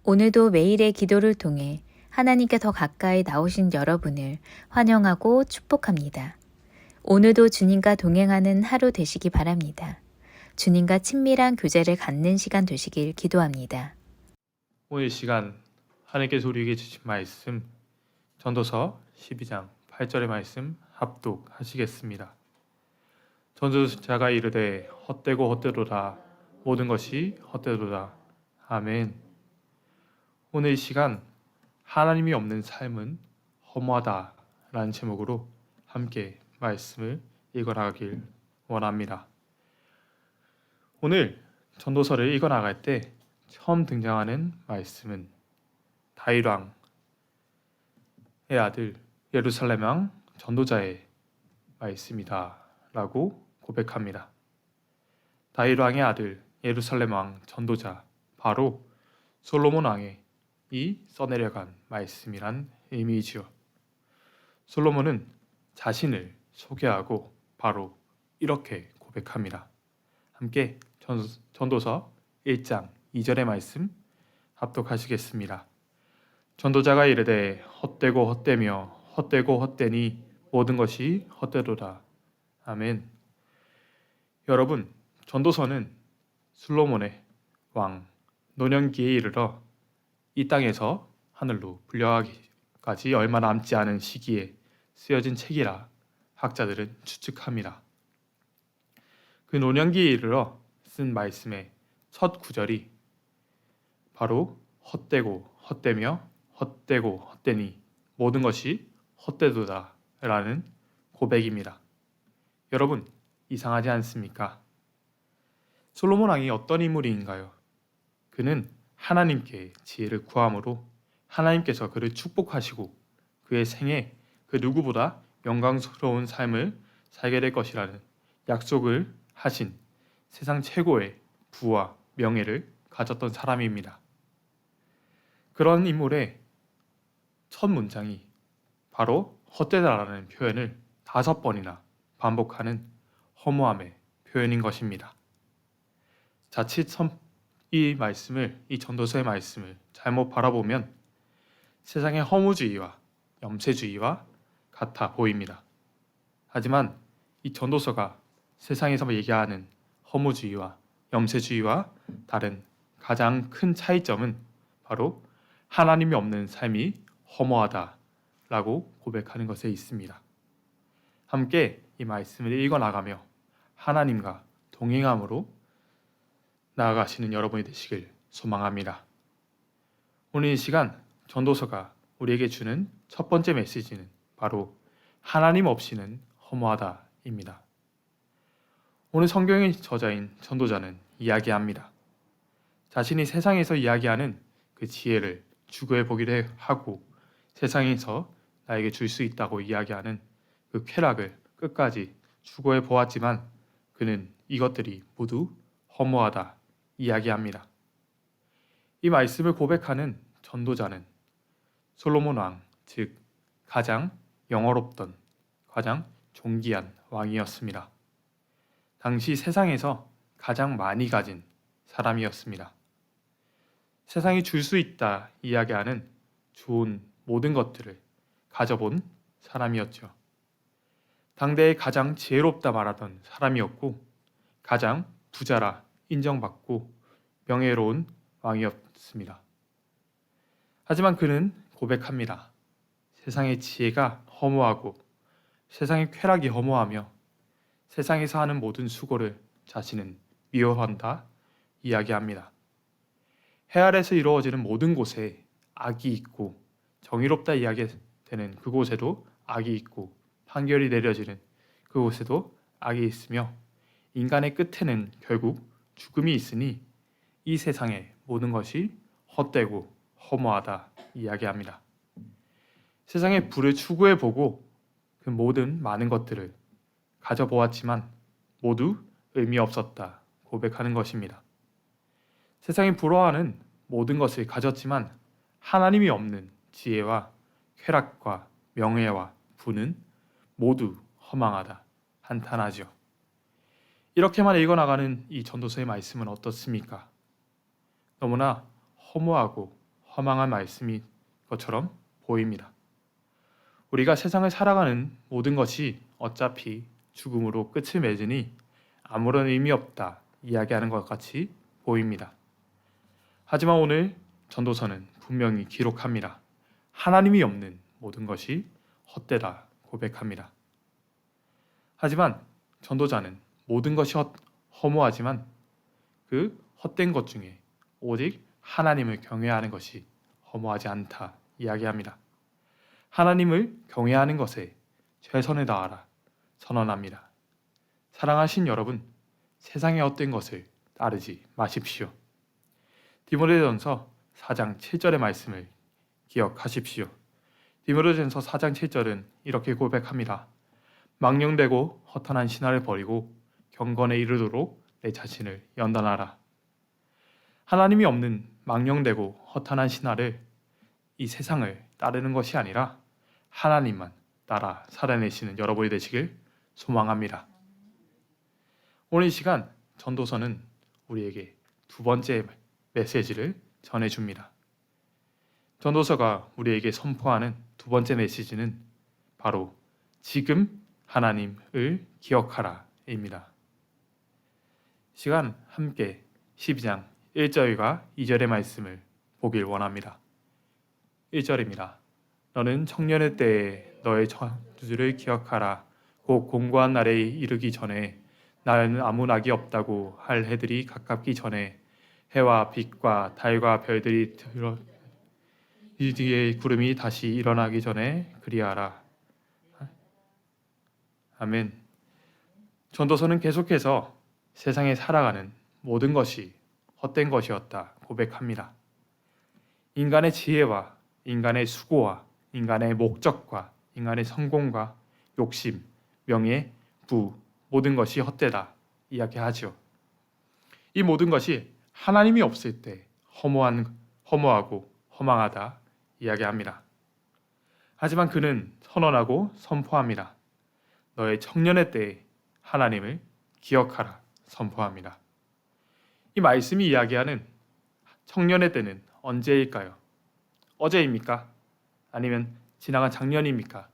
오늘도 매일의 기도를 통해 하나님께 더 가까이 나오신 여러분을 환영하고 축복합니다. 오늘도 주님과 동행하는 하루 되시기 바랍니다. 주님과 친밀한 교제를 갖는 시간 되시길 기도합니다. 오늘 시간 하나님께서 우리에게 주신 말씀 전도서 12장 8절의 말씀 합독하시겠습니다. 전도자가 이르되 헛되고 헛되도다 모든 것이 헛되도다. 아멘. 오늘 이 시간 하나님이 없는 삶은 허무하다 라는 제목으로 함께 말씀을 읽어나가길 원합니다. 오늘 전도서를 읽어나갈 때 처음 등장하는 말씀은 다윗 왕의 아들 예루살렘 왕 전도자의 말씀이다 라고 고백합니다. 다윗 왕의 아들 예루살렘 왕 전도자 바로 솔로몬 왕의 이 써내려간 말씀이란 의미이지요. 솔로몬은 자신을 소개하고 바로 이렇게 고백합니다. 함께 전도서 1장 2절의 말씀 합독하시겠습니다. 전도자가 이르되 헛되고 헛되며 헛되고 헛되니 모든 것이 헛되도다. 아멘. 여러분, 전도서는 솔로몬의 왕 노년기에 이르러 이 땅에서 하늘로 불려가기까지 얼마 남지 않은 시기에 쓰여진 책이라 학자들은 추측합니다. 그 노년기에 이르러 쓴 말씀의 첫 구절이 바로 헛되고 헛되며 헛되고 헛되니 모든 것이 헛되도다 라는 고백입니다. 여러분, 이상하지 않습니까? 솔로몬 왕이 어떤 인물인가요? 그는 하나님께 지혜를 구함으로 하나님께서 그를 축복하시고 그의 생에 그 누구보다 영광스러운 삶을 살게 될 것이라는 약속을 하신 세상 최고의 부와 명예를 가졌던 사람입니다. 그런 인물의 첫 문장이 바로 헛되다라는 표현을 5번이나 반복하는 허무함의 표현인 것입니다. 자칫 이 전도서의 말씀을 잘못 바라보면 세상의 허무주의와 염세주의와 같아 보입니다. 하지만 이 전도서가 세상에서 얘기하는 허무주의와 염세주의와 다른 가장 큰 차이점은 바로 하나님이 없는 삶이 허무하다라고 고백하는 것에 있습니다. 함께 이 말씀을 읽어나가며 하나님과 동행함으로 나아가시는 여러분이 되시길 소망합니다. 오늘 이 시간 전도서가 우리에게 주는 첫 번째 메시지는 바로 하나님 없이는 허무하다입니다. 오늘 성경의 저자인 전도자는 이야기합니다. 자신이 세상에서 이야기하는 그 지혜를 추구해 보기도 하고 세상에서 나에게 줄 수 있다고 이야기하는 그 쾌락을 끝까지 추구해 보았지만 그는 이것들이 모두 허무하다 이야기합니다. 이 말씀을 고백하는 전도자는 솔로몬 왕, 즉 가장 영어롭던 가장 존귀한 왕이었습니다. 당시 세상에서 가장 많이 가진 사람이었습니다. 세상이 줄 수 있다 이야기하는 좋은 모든 것들을 가져본 사람이었죠. 당대의 가장 지혜롭다 말하던 사람이었고 가장 부자라 인정받고 명예로운 왕이었습니다. 하지만 그는 고백합니다. 세상의 지혜가 허무하고 세상의 쾌락이 허무하며 세상에서 하는 모든 수고를 자신은 미워한다 이야기합니다. 해 아래에서 이루어지는 모든 곳에 악이 있고 정의롭다 이야기되는 그곳에도 악이 있고 판결이 내려지는 그곳에도 악이 있으며 인간의 끝에는 결국 죽음이 있으니 이 세상의 모든 것이 헛되고 허무하다 이야기합니다. 세상의 부를 추구해보고 그 모든 많은 것들을 가져보았지만 모두 의미 없었다 고백하는 것입니다. 세상이 부러워하는 모든 것을 가졌지만 하나님이 없는 지혜와 쾌락과 명예와 부는 모두 허망하다 한탄하죠. 이렇게만 읽어나가는 이 전도서의 말씀은 어떻습니까? 너무나 허무하고 허망한 말씀인 것처럼 보입니다. 우리가 세상을 살아가는 모든 것이 어차피 죽음으로 끝을 맺으니 아무런 의미 없다 이야기하는 것 같이 보입니다. 하지만 오늘 전도서는 분명히 기록합니다. 하나님이 없는 모든 것이 헛되다 고백합니다. 하지만 전도자는 모든 것이 허무하지만 그 헛된 것 중에 오직 하나님을 경외하는 것이 허무하지 않다 이야기합니다. 하나님을 경외하는 것에 최선을 다하라 선언합니다. 사랑하신 여러분, 세상의 헛된 것을 따르지 마십시오. 디모데전서 4장 7절의 말씀을 기억하십시오. 디모데전서 4장 7절은 이렇게 고백합니다. 망령되고 허탄한 신화를 버리고 경건에 이르도록 내 자신을 연단하라. 하나님이 없는 망령되고 허탄한 신화를 이 세상을 따르는 것이 아니라 하나님만 따라 살아내시는 여러분이 되시길 소망합니다. 오늘 이 시간 전도서는 우리에게 두 번째 메시지를 전해줍니다. 전도서가 우리에게 선포하는 두 번째 메시지는 바로 지금 하나님을 기억하라입니다. 시간 함께 12장 1절과 2절의 말씀을 보길 원합니다. 1절입니다. 너는 청년의 때에 너의 저주를 기억하라. 곧 공고한 날에 이르기 전에 나는 아무 낙이 없다고 할 해들이 가깝기 전에 해와 빛과 달과 별들이 이 뒤에 구름이 다시 일어나기 전에 그리하라. 아멘. 전도서는 계속해서 세상에 살아가는 모든 것이 헛된 것이었다 고백합니다. 인간의 지혜와 인간의 수고와 인간의 목적과 인간의 성공과 욕심, 명예, 부 모든 것이 헛되다 이야기하죠. 이 모든 것이 하나님이 없을 때 허무하고 허망하다 이야기합니다. 하지만 그는 선언하고 선포합니다. 너의 청년의 때에 하나님을 기억하라 선포합니다. 이 말씀이 이야기하는 청년의 때는 언제일까요? 어제입니까? 아니면 지나간 작년입니까?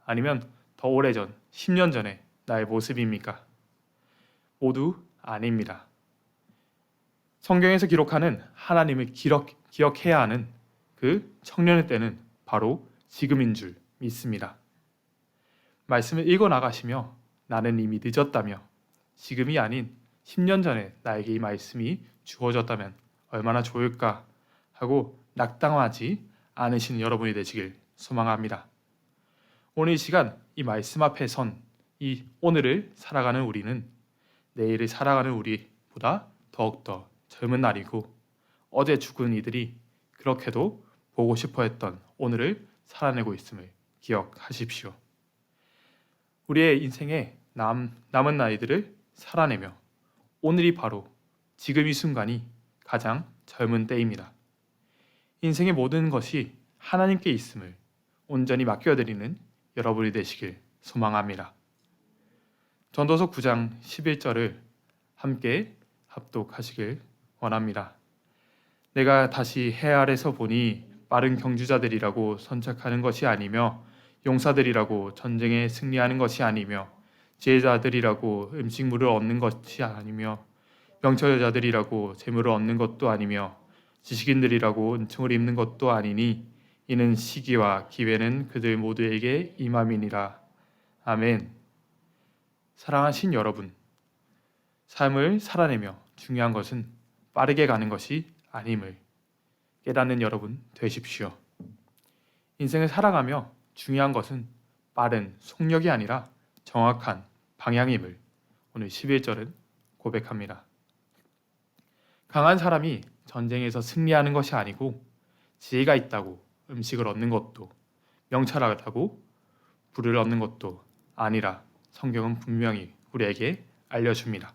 아니면 더 오래전 10년 전에 나의 모습입니까? 모두 아닙니다. 성경에서 기록하는 하나님을 기억해야 하는 그 청년의 때는 바로 지금인 줄 믿습니다. 말씀을 읽어 나가시며 나는 이미 늦었다며 지금이 아닌 10년 전에 나에게 이 말씀이 주어졌다면 얼마나 좋을까 하고 낙담하지 않으시는 여러분이 되시길 소망합니다. 오늘 이 시간 이 말씀 앞에 선 이 오늘을 살아가는 우리는 내일을 살아가는 우리보다 더욱더 젊은 날이고 어제 죽은 이들이 그렇게도 보고 싶어 했던 오늘을 살아내고 있음을 기억하십시오. 우리의 인생의 남은 나이들을 살아내며 오늘이 바로 지금 이 순간이 가장 젊은 때입니다. 인생의 모든 것이 하나님께 있음을 온전히 맡겨드리는 여러분이 되시길 소망합니다. 전도서 9장 11절을 함께 합독하시길 원합니다. 내가 다시 해 아래서 보니 빠른 경주자들이라고 선착하는 것이 아니며 용사들이라고 전쟁에 승리하는 것이 아니며 지혜자들이라고 음식물을 얻는 것이 아니며 명철자들이라고 재물을 얻는 것도 아니며 지식인들이라고 은총을 입는 것도 아니니 이는 시기와 기회는 그들 모두에게 임함이니라. 아멘. 사랑하신 여러분, 삶을 살아내며 중요한 것은 빠르게 가는 것이 아님을 깨닫는 여러분 되십시오. 인생을 살아가며 중요한 것은 빠른 속력이 아니라 정확한 방향임을 오늘 11절은 고백합니다. 강한 사람이 전쟁에서 승리하는 것이 아니고 지혜가 있다고 음식을 얻는 것도 명철하다고 부를 얻는 것도 아니라 성경은 분명히 우리에게 알려줍니다.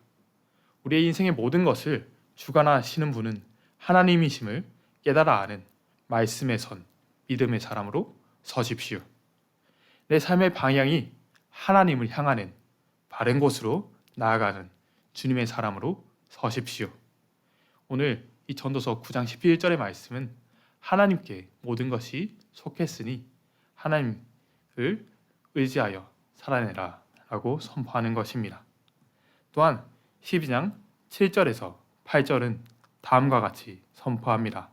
우리의 인생의 모든 것을 주관하시는 분은 하나님이심을 깨달아 아는 말씀의 선, 믿음의 사람으로 서십시오. 내 삶의 방향이 하나님을 향하는 바른 곳으로 나아가는 주님의 사람으로 서십시오. 오늘 이 전도서 9장 11절의 말씀은 하나님께 모든 것이 속했으니 하나님을 의지하여 살아내라 라고 선포하는 것입니다. 또한 12장 7절에서 8절은 다음과 같이 선포합니다.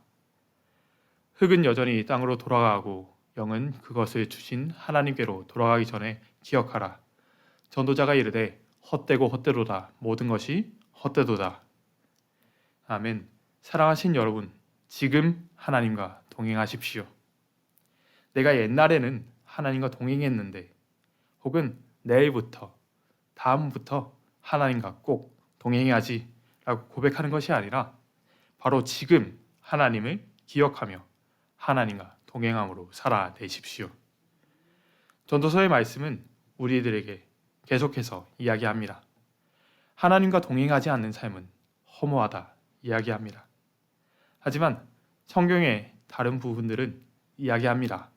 흙은 여전히 땅으로 돌아가고 영은 그것을 주신 하나님께로 돌아가기 전에 기억하라. 전도자가 이르되 헛되고 헛되도다. 모든 것이 헛되도다. 아멘. 사랑하신 여러분, 지금 하나님과 동행하십시오. 내가 옛날에는 하나님과 동행했는데 혹은 내일부터 다음부터 하나님과 꼭 동행해야지 라고 고백하는 것이 아니라 바로 지금 하나님을 기억하며 하나님과 동행함으로 살아내십시오. 전도서의 말씀은 우리들에게 계속해서 이야기합니다. 하나님과 동행하지 않는 삶은 허무하다 이야기합니다. 하지만 성경의 다른 부분들은 이야기합니다.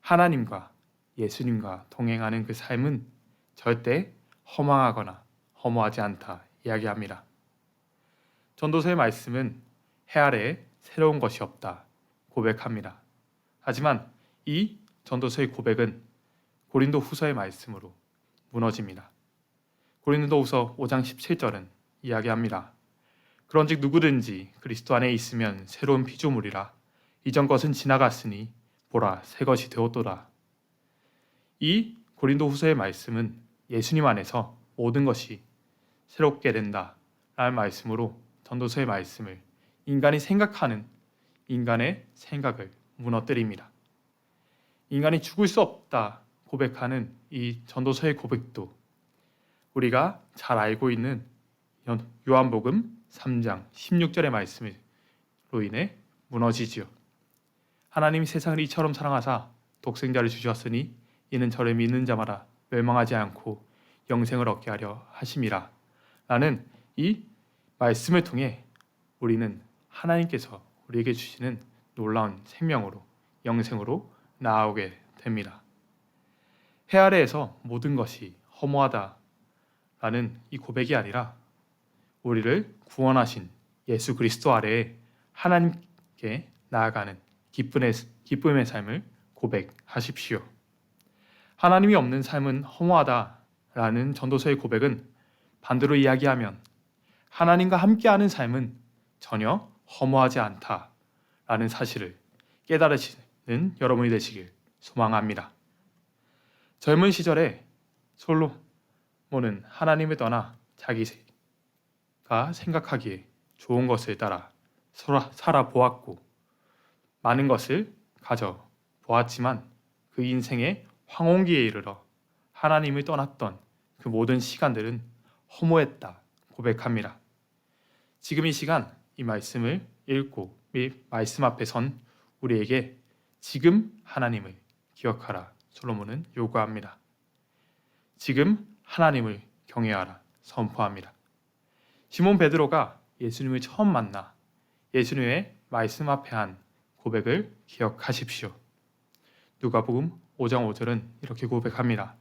하나님과 예수님과 동행하는 그 삶은 절대 허망하거나 허무하지 않다 이야기합니다. 전도서의 말씀은 해 아래에 새로운 것이 없다 고백합니다. 하지만 이 전도서의 고백은 고린도 후서의 말씀으로 무너집니다. 고린도 후서 5장 17절은 이야기합니다. 그런즉 누구든지 그리스도 안에 있으면 새로운 피조물이라. 이전 것은 지나갔으니 보라 새 것이 되었도다. 이 고린도 후서의 말씀은 예수님 안에서 모든 것이 새롭게 된다 라는 말씀으로 전도서의 말씀을 인간이 생각하는 인간의 생각을 무너뜨립니다. 인간이 죽을 수 없다 고백하는 이 전도서의 고백도 우리가 잘 알고 있는 요한복음 3장 16절의 말씀으로 인해 무너지지요. 하나님이 세상을 이처럼 사랑하사 독생자를 주셨으니 이는 저를 믿는 자마다 멸망하지 않고 영생을 얻게 하려 하심이라 라는 이 말씀을 통해 우리는 하나님께서 우리에게 주시는 놀라운 생명으로 영생으로 나아오게 됩니다. 해 아래에서 모든 것이 허무하다라는 이 고백이 아니라 우리를 구원하신 예수 그리스도 아래에 하나님께 나아가는 기쁨의 삶을 고백하십시오. 하나님이 없는 삶은 허무하다라는 전도서의 고백은 반대로 이야기하면 하나님과 함께하는 삶은 전혀 허무하지 않다라는 사실을 깨달으시는 여러분이 되시길 소망합니다. 젊은 시절에 솔로몬은 하나님을 떠나 자기가 생각하기에 좋은 것을 따라 살아보았고 많은 것을 가져 보았지만 그 인생의 황혼기에 이르러 하나님을 떠났던 그 모든 시간들은 허무했다 고백합니다. 지금 이 시간 이 말씀을 읽고 이 말씀 앞에 선 우리에게 지금 하나님을 기억하라 솔로몬은 요구합니다. 지금 하나님을 경외하라 선포합니다. 시몬 베드로가 예수님을 처음 만나 예수님의 말씀 앞에 한 고백을 기억하십시오. 누가복음 5장 5절은 이렇게 고백합니다.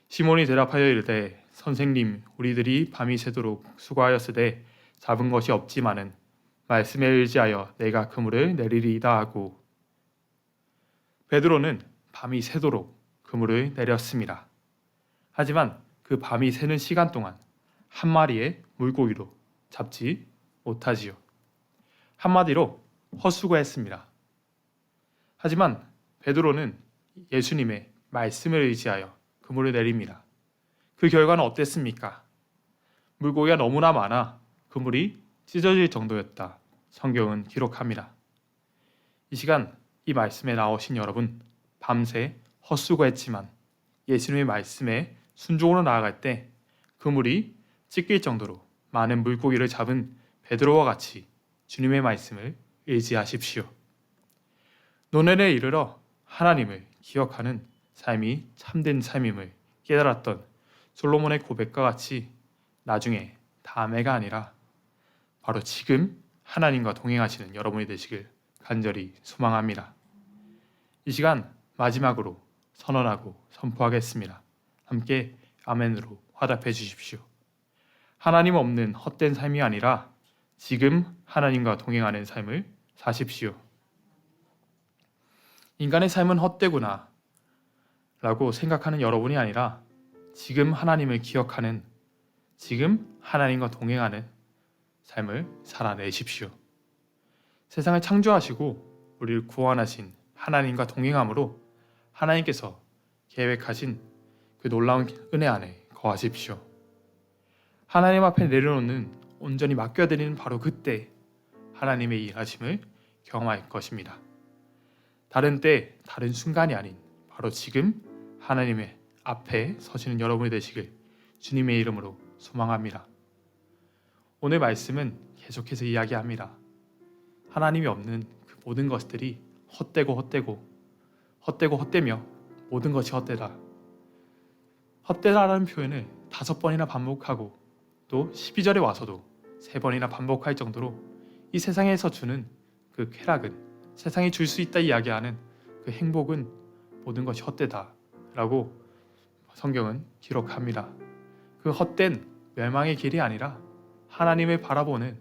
시몬이 대답하여 이르되 선생님 우리들이 밤이 새도록 수고하였으되 잡은 것이 없지만은 말씀에 의지하여 내가 그물을 내리리이다 하고 베드로는 밤이 새도록 그물을 내렸습니다. 하지만 그 밤이 새는 시간 동안 한 마리의 물고기도 잡지 못하지요. 한마디로 헛수고했습니다. 하지만 베드로는 예수님의 말씀을 의지하여 그물을 내립니다. 그 결과는 어땠습니까? 물고기가 너무나 많아 그물이 찢어질 정도였다. 성경은 기록합니다. 이 시간 이 말씀에 나오신 여러분, 밤새 헛수고했지만 예수님의 말씀에 순종으로 나아갈 때 그물이 찢길 정도로 많은 물고기를 잡은 베드로와 같이 주님의 말씀을 의지하십시오. 노년에 이르러 하나님을 기억하는 삶이 참된 삶임을 깨달았던 솔로몬의 고백과 같이 나중에 다음해가 아니라 바로 지금 하나님과 동행하시는 여러분이 되시길 간절히 소망합니다. 이 시간 마지막으로 선언하고 선포하겠습니다. 함께 아멘으로 화답해 주십시오. 하나님 없는 헛된 삶이 아니라 지금 하나님과 동행하는 삶을 사십시오. 인간의 삶은 헛되구나 라고 생각하는 여러분이 아니라 지금 하나님을 기억하는, 지금 하나님과 동행하는 삶을 살아내십시오. 세상을 창조하시고 우리를 구원하신 하나님과 동행함으로 하나님께서 계획하신 그 놀라운 은혜 안에 거하십시오. 하나님 앞에 내려놓는, 온전히 맡겨드리는 바로 그때 하나님의 일하심을 경험할 것입니다. 다른 때, 다른 순간이 아닌 바로 지금 하나님의 앞에 서시는 여러분이 되시길 주님의 이름으로 소망합니다. 오늘 말씀은 계속해서 이야기합니다. 하나님이 없는 그 모든 것들이 헛되며 모든 것이 헛되다. 헛되다라는 표현을 5번이나 반복하고 또 12절에 와서도 3번이나 반복할 정도로 이 세상에서 주는 그 쾌락은, 세상이 줄 수 있다 이야기하는 그 행복은 모든 것이 헛되다라고 성경은 기록합니다. 그 헛된 멸망의 길이 아니라 하나님을 바라보는,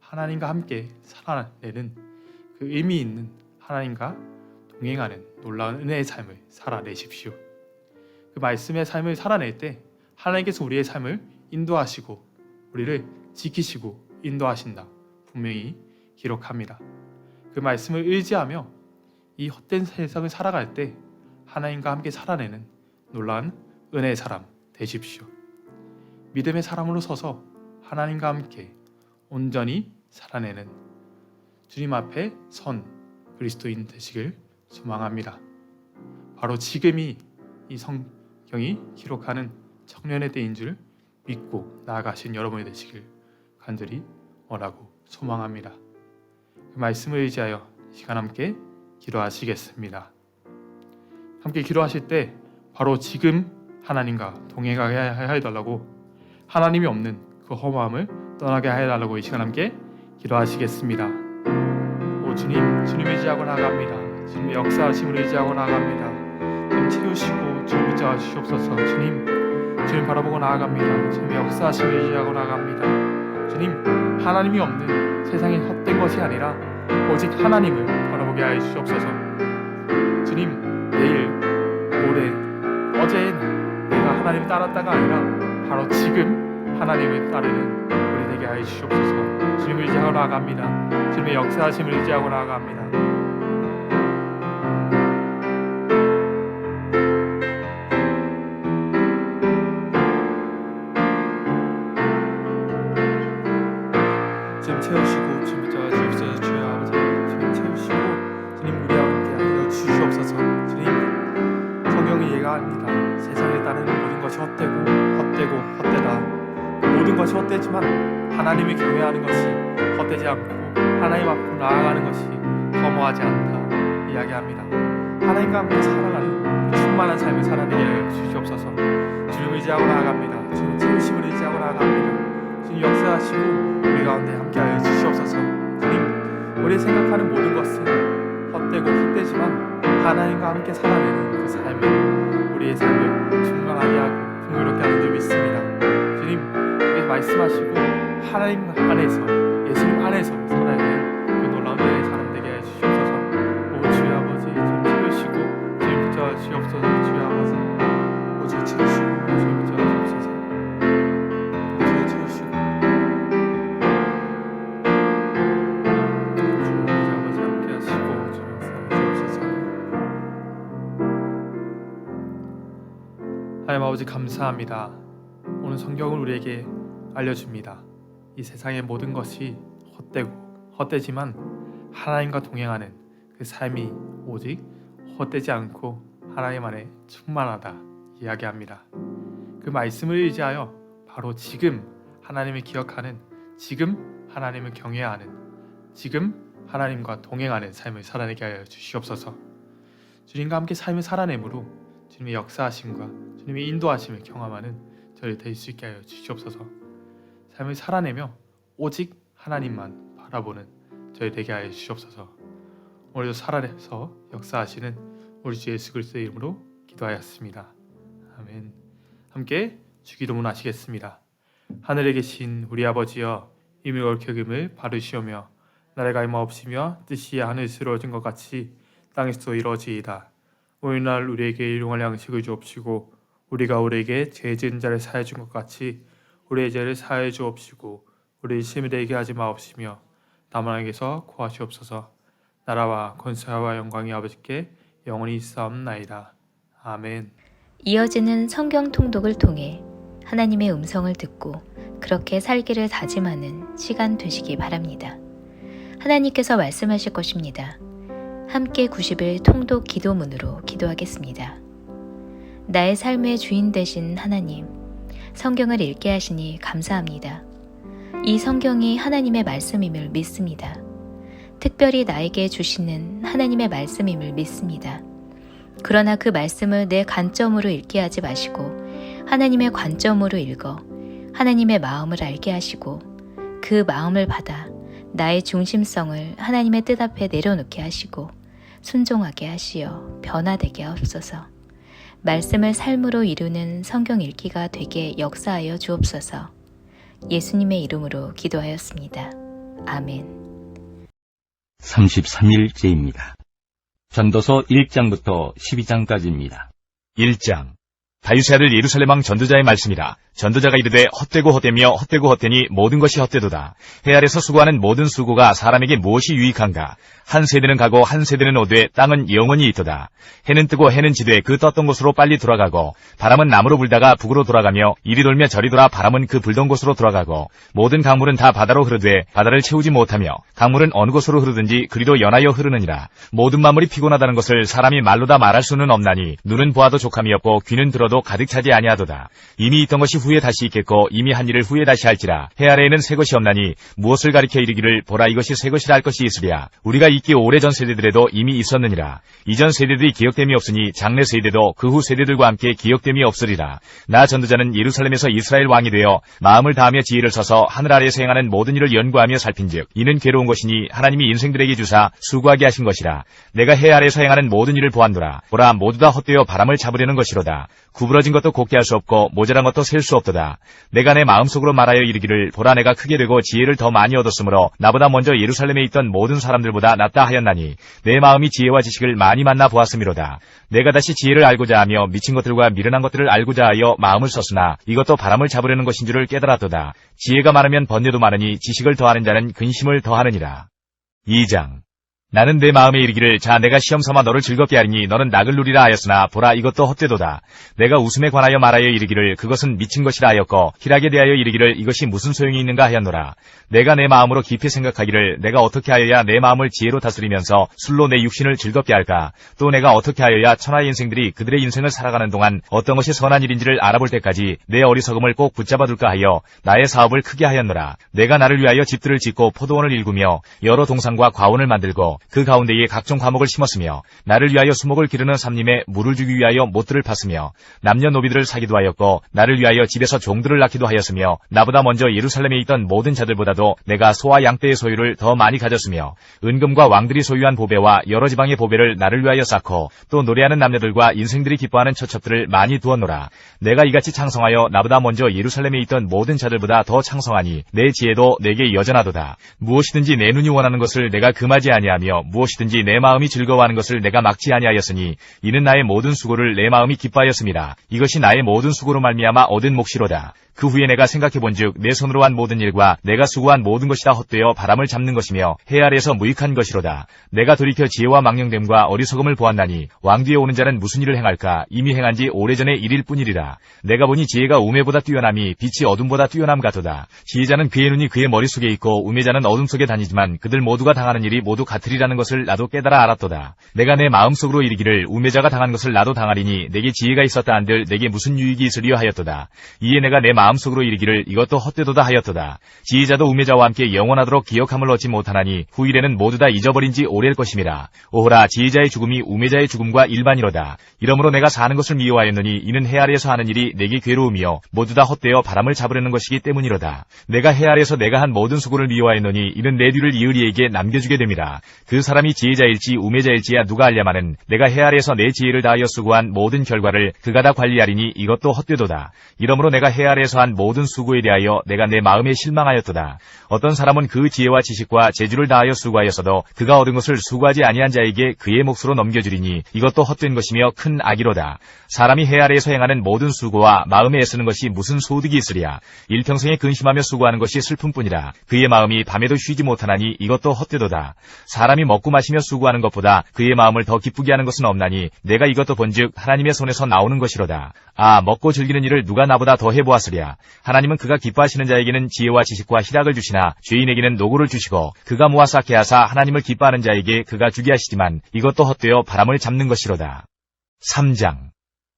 하나님과 함께 살아내는 그 의미 있는 하나님과 동행하는 놀라운 은혜의 삶을 살아내십시오. 그 말씀의 삶을 살아낼 때 하나님께서 우리의 삶을 인도하시고 우리를 지키시고 인도하신다 분명히 기록합니다. 그 말씀을 의지하며 이 헛된 세상을 살아갈 때 하나님과 함께 살아내는 놀라운 은혜의 사람 되십시오. 믿음의 사람으로 서서 하나님과 함께 온전히 살아내는 주님 앞에 선 그리스도인 되시길 소망합니다. 바로 지금이 이 성경이 기록하는 청년의 때인 줄 믿고 나아가신 여러분이 되시길 간절히 원하고 소망합니다. 그 말씀을 의지하여 시간 함께 기도하시겠습니다. 함께 기도하실 때 바로 지금 하나님과 동행하게 해달라고, 하나님이 없는 그 허무함을 떠나게 해달라고 이 시간 함께 기도하시겠습니다. 오 주님, 주님 의지하고 나아갑니다. 주님의 역사하심을 의지하고 나아갑니다. 주님 채우시고 주님 붙잡아 주시옵소서. 주님 바라보고 나아갑니다. 주님의 역사하심을 의지하고 나아갑니다. 주님, 하나님이 없는 세상이 헛된 것이 아니라 오직 하나님을 바라보게 하여 주시옵소서. 주님, 내일, 모레, 어제는 내가 하나님을 따랐다가 아니라 바로 지금 하나님을 따르는 우리 되게 하여 주시옵소서. 주님을 의지하고 나아갑니다. 주님의 역사하심을 의지하고 나아갑니다. 주님 채우시고 주님 붙잡아 주옵소서. 주여 아버지, 주님 채우시고 주님 우리와 함께 하여 주시옵소서. 주님, 성경이 예가합니다. 세상에 따르는 모든 것이 헛되다. 모든 것이 헛되지만 하나님을 경외하는 것이 헛되지 않고 하나님 앞으로 나아가는 것이 허무하지 않다 이야기합니다. 하나님과 함께 살아가는 충만한 삶을 살아내게 하여 주시옵소서. 주님을 의지하고 나아갑니다. 주님 채우심을 의지하고 나아갑니다. 주님 역사하시고 우리 가운데 함께하여 주시옵소서. 주님, 우리 생각하는 모든 것은 헛되지만 하나님과 함께 살아내는 그 삶을, 우리의 삶을 충만하게 하고 풍요롭게 하는 줄 믿습니다. 주님, 주께서 말씀하시고 하나님 안에서, 예수님 안에서 살아내는 그 놀라운 은혜의 사람 되게 해 주시옵소서. 오 주여 아버지, 주님 채우시고 주님 붙잡아 주시옵소서. 주여 아버지, 오 주님 채우시고 주님 붙잡아 주시옵소서. 주님 채우시고 주님 아버지 함께 하시고 주님 역사해 주옵소서. 하나님 아버지 감사합니다. 오늘 성경을 우리에게 알려줍니다. 이 세상의 모든 것이 헛되지만 하나님과 동행하는 그 삶이 오직 헛되지 않고 하나님 안에 충만하다 이야기합니다. 그 말씀을 의지하여 바로 지금 하나님을 기억하는, 지금 하나님을 경외하는, 지금 하나님과 동행하는 삶을 살아내게 하여 주시옵소서. 주님과 함께 삶을 살아내므로 주님의 역사하심과 주님의 인도하심을 경험하는 저희 될 수 있게 하여 주시옵소서. 삶을 살아내며 오직 하나님만 바라보는 저희 되게 하여 주시옵소서. 오늘도 살아내서 역사하시는 우리 주 예수 그리스도의 이름으로 기도하였습니다. 아멘. 함께 주기도문 하시겠습니다. 하늘에 계신 우리 아버지여, 이미 옳게 여김을 받으시오며 나라가 임하옵시며 뜻이 하늘에서 이루어진 것 같이 땅에서도 이루어지이다. 오늘날 우리에게 일용할 양식을 주옵시고 우리가 우리에게 죄 지은 자를 사해 준 것 같이 우리의 죄를 사해 주옵시고 우리 시험에 하지 마옵시며 다만 에게서 구하시옵소서. 나라와 권세와 영광이 아버지께 영원히 있사옵나이다. 아멘. 이어지는 성경 통독을 통해 하나님의 음성을 듣고 그렇게 살기를 다짐하는 시간 되시기 바랍니다. 하나님께서 말씀하실 것입니다. 함께 90일 통독 기도문으로 기도하겠습니다. 나의 삶의 주인 되신 하나님, 성경을 읽게 하시니 감사합니다. 이 성경이 하나님의 말씀임을 믿습니다. 특별히 나에게 주시는 하나님의 말씀임을 믿습니다. 그러나 그 말씀을 내 관점으로 읽게 하지 마시고 하나님의 관점으로 읽어 하나님의 마음을 알게 하시고 그 마음을 받아 나의 중심성을 하나님의 뜻 앞에 내려놓게 하시고 순종하게 하시어 변화되게 하옵소서. 말씀을 삶으로 이루는 성경 읽기가 되게 역사하여 주옵소서. 예수님의 이름으로 기도하였습니다. 아멘. 33일째입니다. 전도서 1장부터 12장까지입니다. 1장. 다윗의 아들 예루살렘 왕 전도자의 말씀이라. 전도자가 이르되 헛되고 헛되며 헛되고 헛되니 모든 것이 헛되도다. 해 아래서 수고하는 모든 수고가 사람에게 무엇이 유익한가? 한 세대는 가고 한 세대는 오되 땅은 영원히 있도다. 해는 뜨고 해는 지되 그 떴던 곳으로 빨리 돌아가고 바람은 남으로 불다가 북으로 돌아가며 이리 돌며 저리 돌아 바람은 그 불던 곳으로 돌아가고 모든 강물은 다 바다로 흐르되 바다를 채우지 못하며 강물은 어느 곳으로 흐르든지 그리로 연하여 흐르느니라. 모든 만물이 피곤하다는 것을 사람이 말로 다 말할 수는 없나니 눈은 보아도 족함이 없고 귀는 들어도 가득 차지 아니하도다. 이미 있던 것이 후에 다시 있겠고 이미 한 일을 후에 다시 할지라. 해 아래에는 새 것이 없나니 무엇을 가리켜 이르기를 보라 이것이 새 것이라 할 것이 있으랴. 우리가 있기 오래전 세대들에도 이미 있었느니라. 이전 세대들이 기억됨이 없으니 장래 세대도 그 후 세대들과 함께 기억됨이 없으리라. 나 전도자는 예루살렘에서 이스라엘 왕이 되어 마음을 다하며 지혜를 써서 하늘 아래에서 행하는 모든 일을 연구하며 살핀즉 이는 괴로운 것이니 하나님이 인생들에게 주사 수고하게 하신 것이라. 내가 해 아래에서 행하는 모든 일을 보았노라. 보라 모두 다 헛되어 바람을 잡으려는 것이로다. 구부러진 것도 곱게 할 수 없고 모자란 것도 셀 수 없도다. 내가 내 마음속으로 말하여 이르기를 보라 내가 크게 되고 지혜를 더 많이 얻었으므로 나보다 먼저 예루살렘에 있던 모든 사람들보다 낫다 하였나니 내 마음이 지혜와 지식을 많이 만나 보았음이로다. 내가 다시 지혜를 알고자 하며 미친 것들과 미련한 것들을 알고자 하여 마음을 썼으나 이것도 바람을 잡으려는 것인 줄을 깨달았도다. 지혜가 많으면 번뇌도 많으니 지식을 더하는 자는 근심을 더하느니라. 2장. 나는 내 마음에 이르기를 자 내가 시험 삼아 너를 즐겁게 하리니 너는 낙을 누리라 하였으나 보라 이것도 헛되도다. 내가 웃음에 관하여 말하여 이르기를 그것은 미친 것이라 하였고 희락에 대하여 이르기를 이것이 무슨 소용이 있는가 하였노라. 내가 내 마음으로 깊이 생각하기를 내가 어떻게 하여야 내 마음을 지혜로 다스리면서 술로 내 육신을 즐겁게 할까. 또 내가 어떻게 하여야 천하의 인생들이 그들의 인생을 살아가는 동안 어떤 것이 선한 일인지를 알아볼 때까지 내 어리석음을 꼭 붙잡아둘까 하여 나의 사업을 크게 하였노라. 내가 나를 위하여 집들을 짓고 포도원을 일구며 여러 동산과 과원을 만들고 그 가운데에 각종 과목을 심었으며 나를 위하여 수목을 기르는 삼림에 물을 주기 위하여 못들을 팠으며 남녀노비들을 사기도 하였고 나를 위하여 집에서 종들을 낳기도 하였으며 나보다 먼저 예루살렘에 있던 모든 자들보다도 내가 소와 양떼의 소유를 더 많이 가졌으며 은금과 왕들이 소유한 보배와 여러 지방의 보배를 나를 위하여 쌓고 또 노래하는 남녀들과 인생들이 기뻐하는 처첩들을 많이 두었노라. 내가 이같이 창성하여 나보다 먼저 예루살렘에 있던 모든 자들보다 더 창성하니 내 지혜도 내게 여전하도다. 무엇이든지 내 눈이 원하는 것을 내가 금하지 아니하며 무엇이든지 내 마음이 즐거워하는 것을 내가 막지 아니하였으니 이는 나의 모든 수고를 내 마음이 기뻐하였습니다. 이것이 나의 모든 수고로 말미암아 얻은 몫이로다. 그 후에 내가 생각해본즉 내 손으로 한 모든 일과 내가 수고한 모든 것이 다 헛되어 바람을 잡는 것이며 해 아래에서 무익한 것이로다. 내가 돌이켜 지혜와 망령됨과 어리석음을 보았나니 왕 뒤에 오는 자는 무슨 일을 행할까. 이미 행한 지 오래전의 일일 뿐이리라. 내가 보니 지혜가 우매보다 뛰어남이 빛이 어둠보다 뛰어남 같도다. 지혜자는 그의 눈이 그의 머릿속에 있고 우매자는 어둠 속에 다니지만 그들 모두가 당하는 일이 모두 같으리라는 것을 나도 깨달아 알았도다. 내가 내 마음속으로 이르기를 우매자가 당한 것을 나도 당하리니 내게 지혜가 있었다 한들 내게 무슨 유익이 있으리요 하였도다. 이에 내가 내 마음속으로 이르기를 이것도 헛되도다 하였도다. 지혜자도 우매자와 함께 영원하도록 기억함을 얻지 못하나니 후일에는 모두 다 잊어버린 지 오래일 것임이라. 오호라 지혜자의 죽음이 우매자의 죽음과 일반이로다. 이러므로 내가 사는 것을 미워하였느니 이는 해 아래에서 하는 일이 내게 괴로움이요 모두 다 헛되어 바람을 잡으려는 것이기 때문이로다. 내가 해 아래에서 내가 한 모든 수고를 미워하였느니 이는 내 뒤를 이을 이에게 남겨주게 됨이라. 그 사람이 지혜자일지 우매자일지야 누가 알랴마는 내가 해 아래에서 내 지혜를 다하여 수고한 모든 결과를 그가 다 관리하리니 이것도 헛되도다. 이러므로 내가 해 아래에서 위해서 한 모든 수고에 대하여 내가 내 마음에 실망하였도다. 어떤 사람은 그 지혜와 지식과 재주를 다하여 수고하였어도 그가 얻은 것을 수고하지 아니한 자에게 그의 몫으로 넘겨주리니 이것도 헛된 것이며 큰 악이로다. 사람이 해 아래에서 행하는 모든 수고와 마음에 애쓰는 것이 무슨 소득이 있으랴. 일평생에 근심하며 수고하는 것이 슬픔뿐이라. 그의 마음이 밤에도 쉬지 못하나니 이것도 헛되도다. 사람이 먹고 마시며 수고하는 것보다 그의 마음을 더 기쁘게 하는 것은 없나니 내가 이것도 본즉 하나님의 손에서 나오는 것이로다. 아, 먹고 즐기는 일을 누가 나보다 더 해보았으랴. 하나님은 그가 기뻐하시는 자에게는 지혜와 지식과 희락을 주시나 죄인에게는 노고를 주시고 그가 모아 쌓게 하사 하나님을 기뻐하는 자에게 그가 주게 하시지만 이것도 헛되어 바람을 잡는 것이로다. 3장.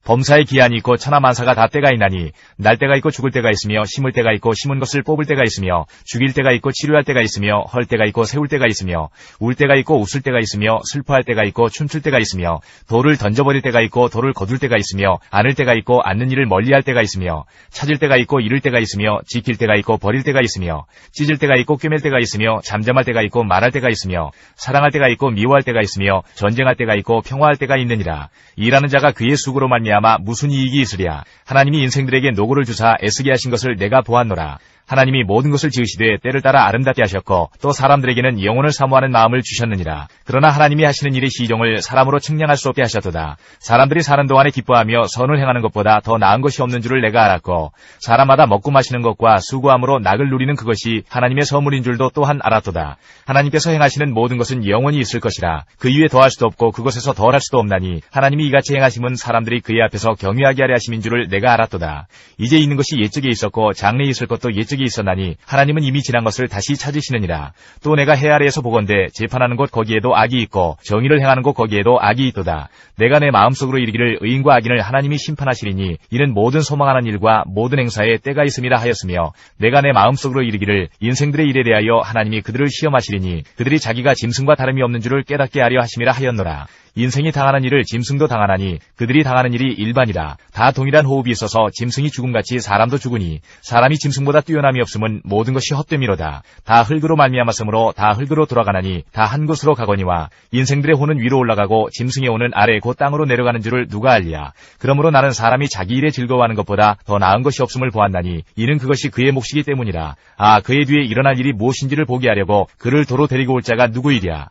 범사의 기한이 있고 천하만사가 다 때가 있나니 날 때가 있고 죽을 때가 있으며 심을 때가 있고 심은 것을 뽑을 때가 있으며 죽일 때가 있고 치료할 때가 있으며 헐 때가 있고 세울 때가 있으며 울 때가 있고 웃을 때가 있으며 슬퍼할 때가 있고 춤출 때가 있으며 돌을 던져버릴 때가 있고 돌을 거둘 때가 있으며 안을 때가 있고 앉는 일을 멀리할 때가 있으며 찾을 때가 있고 잃을 때가 있으며 지킬 때가 있고 버릴 때가 있으며 찢을 때가 있고 꿰맬 때가 있으며 잠잠할 때가 있고 말할 때가 있으며 사랑할 때가 있고 미워할 때가 있으며 전쟁할 때가 있고 평화할 때가 있느니라. 일하는 자가 그의 수고로 말미암아 무슨 이익이 있으랴. 하나님이 인생들에게 노고를 주사 애쓰게 하신 것을 내가 보았노라. 하나님이 모든 것을 지으시되 때를 따라 아름답게 하셨고 또 사람들에게는 영혼을 사모하는 마음을 주셨느니라. 그러나 하나님이 하시는 일의 시종을 사람으로 측량할 수 없게 하셨도다. 사람들이 사는 동안에 기뻐하며 선을 행하는 것보다 더 나은 것이 없는 줄을 내가 알았고 사람마다 먹고 마시는 것과 수고함으로 낙을 누리는 그것이 하나님의 선물인 줄도 또한 알았도다. 하나님께서 행하시는 모든 것은 영원히 있을 것이라. 그 위에 더할 수도 없고 그것에서 덜할 수도 없나니 하나님이 이같이 행하심은 사람들이 그의 앞에서 경외하게 하려 하심인 줄을 내가 알았도다. 이제 있는 것이 옛적에 있었고 장래에 있을 것도 옛적에 있었나니 하나님은 이미 지난 것을 다시 찾으시느니라. 또 내가 해 아래에서 보건대 재판하는 곳 거기에도 악이 있고 정의를 행하는 곳 거기에도 악이 있도다. 내가 내 마음속으로 이르기를 의인과 악인을 하나님이 심판하시리니 이는 모든 소망하는 일과 모든 행사에 때가 있음이라 하였으며 내가 내 마음속으로 이르기를 인생들의 일에 대하여 하나님이 그들을 시험하시리니 그들이 자기가 짐승과 다름이 없는 줄을 깨닫게 하려 하심이라 하였노라. 인생이 당하는 일을 짐승도 당하나니 그들이 당하는 일이 일반이라. 다 동일한 호흡이 있어서 짐승이 죽음같이 사람도 죽으니 사람이 짐승보다 뛰어남이 없음은 모든 것이 헛됨이로다. 다 흙으로 말미암았으므로 다 흙으로 돌아가나니 다 한 곳으로 가거니와 인생들의 혼은 위로 올라가고 짐승의 혼은 아래 곧 땅으로 내려가는 줄을 누가 알리야. 그러므로 나는 사람이 자기 일에 즐거워하는 것보다 더 나은 것이 없음을 보았나니 이는 그것이 그의 몫이기 때문이라. 아, 그의 뒤에 일어날 일이 무엇인지를 보게 하려고 그를 도로 데리고 올 자가 누구이랴.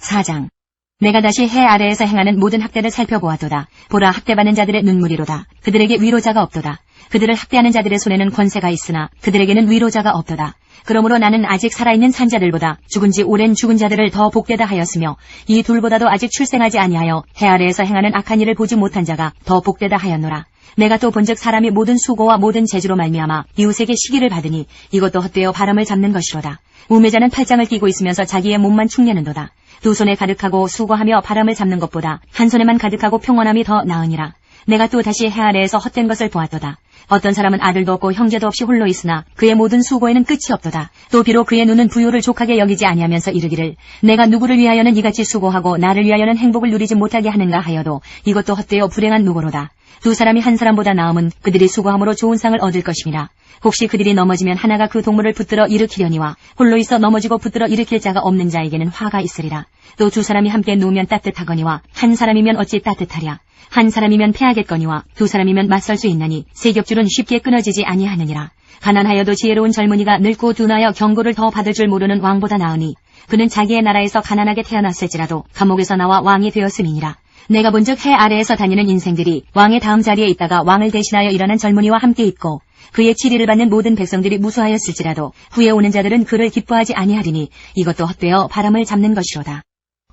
4장. 내가 다시 해 아래에서 행하는 모든 학대를 살펴보았도다. 보라, 학대받는 자들의 눈물이로다. 그들에게 위로자가 없도다. 그들을 학대하는 자들의 손에는 권세가 있으나 그들에게는 위로자가 없도다. 그러므로 나는 아직 살아있는 산자들보다 죽은 지 오랜 죽은 자들을 더 복되다 하였으며 이 둘보다도 아직 출생하지 아니하여 해 아래에서 행하는 악한 일을 보지 못한 자가 더 복되다 하였노라. 내가 또 본즉 사람이 모든 수고와 모든 재주로 말미암아 이웃에게 시기를 받으니 이것도 헛되어 바람을 잡는 것이로다. 우매자는 팔짱을 끼고 있으면서 자기의 몸만 축내는도다. 두 손에 가득하고 수고하며 바람을 잡는 것보다 한 손에만 가득하고 평온함이 더 나으니라. 내가 또 다시 해 아래에서 헛된 것을 보았도다. 어떤 사람은 아들도 없고 형제도 없이 홀로 있으나 그의 모든 수고에는 끝이 없도다. 또 비록 그의 눈은 부요를 족하게 여기지 아니하면서 이르기를 내가 누구를 위하여는 이같이 수고하고 나를 위하여는 행복을 누리지 못하게 하는가 하여도 이것도 헛되어 불행한 노고로다. 두 사람이 한 사람보다 나음은 그들이 수고함으로 좋은 상을 얻을 것임이라. 혹시 그들이 넘어지면 하나가 그 동물을 붙들어 일으키려니와 홀로 있어 넘어지고 붙들어 일으킬 자가 없는 자에게는 화가 있으리라. 또 두 사람이 함께 누우면 따뜻하거니와 한 사람이면 어찌 따뜻하랴. 한 사람이면 패하겠거니와 두 사람이면 맞설 수 있나니 세 겹줄은 쉽게 끊어지지 아니하느니라. 가난하여도 지혜로운 젊은이가 늙고 둔하여 경고를 더 받을 줄 모르는 왕보다 나으니 그는 자기의 나라에서 가난하게 태어났을지라도 감옥에서 나와 왕이 되었음이니라. 내가 본즉 해 아래에서 다니는 인생들이 왕의 다음 자리에 있다가 왕을 대신하여 일어난 젊은이와 함께 있고 그의 치리를 받는 모든 백성들이 무수하였을지라도 후에 오는 자들은 그를 기뻐하지 아니하리니 이것도 헛되어 바람을 잡는 것이로다.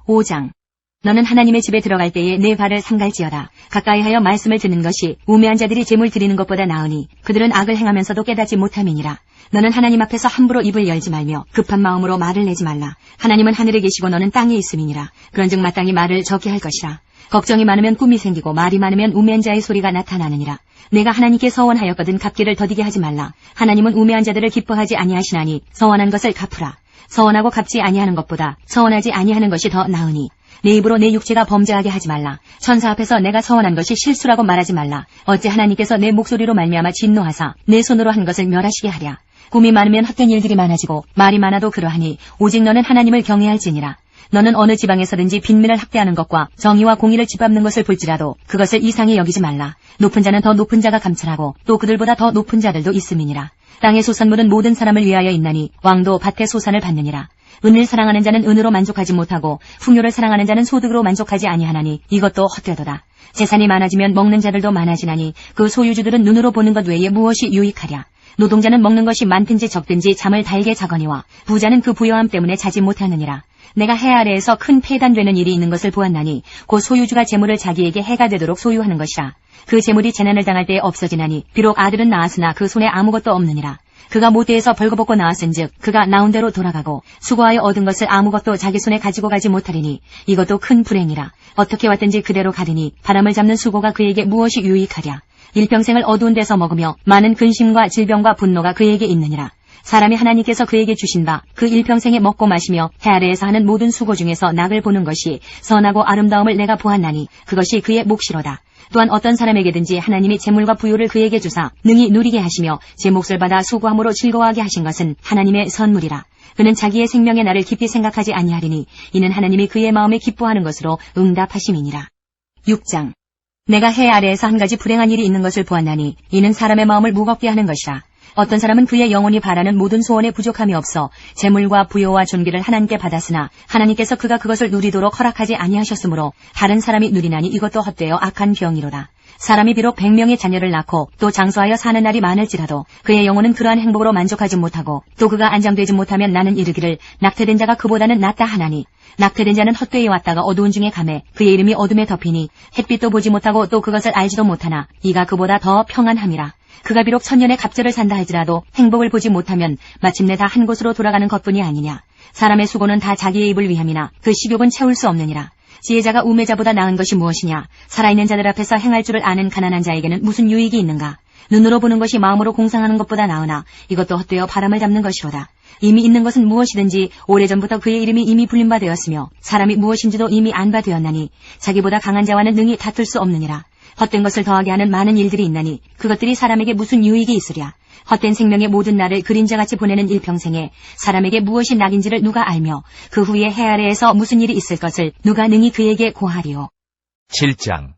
5장. 너는 하나님의 집에 들어갈 때에 내 발을 삼갈지어다. 가까이 하여 말씀을 듣는 것이 우매한 자들이 제물 드리는 것보다 나으니 그들은 악을 행하면서도 깨닫지 못함이니라. 너는 하나님 앞에서 함부로 입을 열지 말며 급한 마음으로 말을 내지 말라. 하나님은 하늘에 계시고 너는 땅에 있음이니라. 그런즉 마땅히 말을 적게 할 것이라. 걱정이 많으면 꿈이 생기고 말이 많으면 우매한 자의 소리가 나타나느니라. 내가 하나님께 서원하였거든 갚기를 더디게 하지 말라. 하나님은 우매한 자들을 기뻐하지 아니하시나니 서원한 것을 갚으라. 서원하고 갚지 아니하는 것보다 서원하지 아니하는 것이 더 나으니 내 입으로 내 육체가 범죄하게 하지 말라. 천사 앞에서 내가 서원한 것이 실수라고 말하지 말라. 어찌 하나님께서 내 목소리로 말미암아 진노하사 내 손으로 한 것을 멸하시게 하랴. 꿈이 많으면 헛된 일들이 많아지고 말이 많아도 그러하니 오직 너는 하나님을 경외할지니라. 너는 어느 지방에서든지 빈민을 학대하는 것과 정의와 공의를 짓밟는 것을 볼지라도 그것을 이상히 여기지 말라. 높은 자는 더 높은 자가 감찰하고 또 그들보다 더 높은 자들도 있음이니라. 땅의 소산물은 모든 사람을 위하여 있나니 왕도 밭의 소산을 받느니라. 은을 사랑하는 자는 은으로 만족하지 못하고 풍요를 사랑하는 자는 소득으로 만족하지 아니하나니 이것도 헛되도다. 재산이 많아지면 먹는 자들도 많아지나니 그 소유주들은 눈으로 보는 것 외에 무엇이 유익하랴. 노동자는 먹는 것이 많든지 적든지 잠을 달게 자거니와 부자는 그 부요함 때문에 자지 못하느니라. 내가 해 아래에서 큰 폐단되는 일이 있는 것을 보았나니 곧 소유주가 재물을 자기에게 해가 되도록 소유하는 것이라. 그 재물이 재난을 당할 때에 없어지나니 비록 아들은 낳았으나 그 손에 아무것도 없느니라. 그가 모태에서 벌거벗고 나왔은즉 그가 나온 대로 돌아가고 수고하여 얻은 것을 아무것도 자기 손에 가지고 가지 못하리니 이것도 큰 불행이라. 어떻게 왔든지 그대로 가리니 바람을 잡는 수고가 그에게 무엇이 유익하랴. 일평생을 어두운 데서 먹으며 많은 근심과 질병과 분노가 그에게 있느니라. 사람이 하나님께서 그에게 주신 바 그 일평생에 먹고 마시며 해 아래에서 하는 모든 수고 중에서 낙을 보는 것이 선하고 아름다움을 내가 보았나니 그것이 그의 몫이로다. 또한 어떤 사람에게든지 하나님이 재물과 부요를 그에게 주사 능히 누리게 하시며 제 몫을 받아 수고함으로 즐거워하게 하신 것은 하나님의 선물이라. 그는 자기의 생명의 날을 깊이 생각하지 아니하리니 이는 하나님이 그의 마음에 기뻐하는 것으로 응답하심이니라. 6장. 내가 해 아래에서 한 가지 불행한 일이 있는 것을 보았나니 이는 사람의 마음을 무겁게 하는 것이라. 어떤 사람은 그의 영혼이 바라는 모든 소원에 부족함이 없어 재물과 부요와 존귀를 하나님께 받았으나 하나님께서 그가 그것을 누리도록 허락하지 아니하셨으므로 다른 사람이 누리나니 이것도 헛되어 악한 병이로다. 사람이 비록 100명의 자녀를 낳고 또 장수하여 사는 날이 많을지라도 그의 영혼은 그러한 행복으로 만족하지 못하고 또 그가 안정되지 못하면 나는 이르기를 낙태된 자가 그보다는 낫다 하나니 낙태된 자는 헛되이 왔다가 어두운 중에 가매 그의 이름이 어둠에 덮이니 햇빛도 보지 못하고 또 그것을 알지도 못하나 이가 그보다 더 평안함이라. 그가 비록 천년의 갑절을 산다 할지라도 행복을 보지 못하면 마침내 다 한 곳으로 돌아가는 것뿐이 아니냐. 사람의 수고는 다 자기의 입을 위함이나 그 식욕은 채울 수 없느니라. 지혜자가 우매자보다 나은 것이 무엇이냐. 살아있는 자들 앞에서 행할 줄을 아는 가난한 자에게는 무슨 유익이 있는가. 눈으로 보는 것이 마음으로 공상하는 것보다 나으나 이것도 헛되어 바람을 잡는 것이로다. 이미 있는 것은 무엇이든지 오래전부터 그의 이름이 이미 불린 바 되었으며 사람이 무엇인지도 이미 안 바 되었나니 자기보다 강한 자와는 능히 다툴 수 없느니라. 헛된 것을 더하게 하는 많은 일들이 있나니 그것들이 사람에게 무슨 유익이 있으랴. 헛된 생명의 모든 날을 그림자같이 보내는 일평생에 사람에게 무엇이 낙인지를 누가 알며 그 후에 해 아래에서 무슨 일이 있을 것을 누가 능히 그에게 고하리오. 7장.